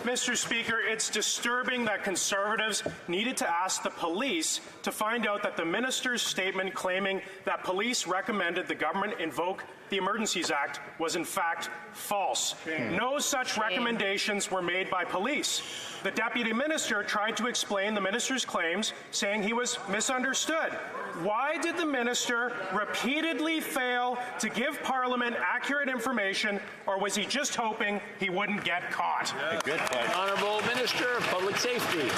Mr. Speaker, it's disturbing that Conservatives needed to ask the police to find out that the minister's statement claiming that police recommended the government invoke the Emergencies Act was in fact false. No such recommendations were made by police. The deputy minister tried to explain the minister's claims, saying he was misunderstood. Why did the minister repeatedly fail to give Parliament accurate information, or was he just hoping he wouldn't get caught? Good question. Honourable Minister of Public Safety.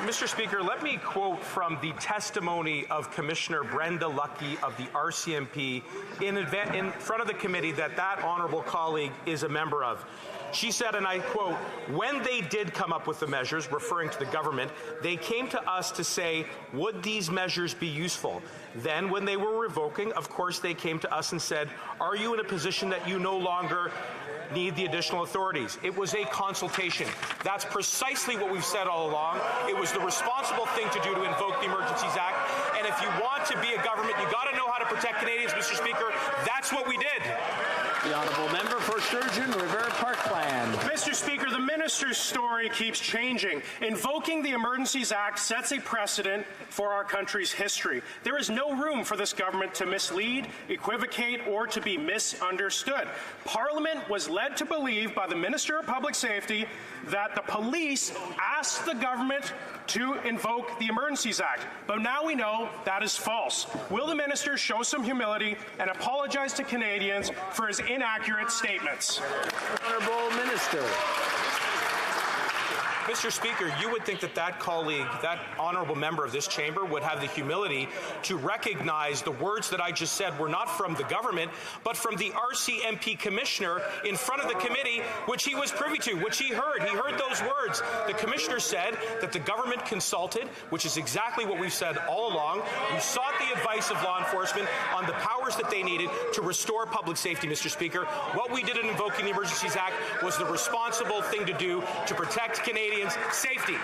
Mr. Speaker, let me quote from the testimony of Commissioner Brenda Lucki of the RCMP in front of the committee that honourable colleague is a member of. She said, and I quote, "When they did come up with the measures," referring to the government, "they came to us to say, would these measures be useful? Then when they were revoking, of course, they came to us and said, are you in a position that you no longer need the additional authorities?" It was a consultation. That's precisely what we've said all along. It was the responsible thing to do to invoke the Emergencies Act. And if you want to be a government, you got to know how to protect Canadians, Mr. Speaker. That's what we did. The honourable member for Sturgeon, Rivera Parkland. Mr. Speaker, the minister's story keeps changing. Invoking the Emergencies Act sets a precedent for our country's history. There is no room for this government to mislead, equivocate, or to be misunderstood. Parliament was led to believe by the Minister of Public Safety that the police asked the government to invoke the Emergencies Act. But now we know that is false. Will the minister show some humility and apologize to Canadians for his inaccurate statements? Honourable Minister. Mr. Speaker, you would think that colleague, that honourable member of this chamber, would have the humility to recognize the words that I just said were not from the government, but from the RCMP commissioner in front of the committee, which he was privy to, which he heard. He heard those words. The commissioner said that the government consulted, which is exactly what we've said all along. We sought the advice of law enforcement on the powers that they needed to restore public safety, Mr. Speaker. What we did in invoking the Emergencies Act was the responsible thing to do to protect Canadians' safety.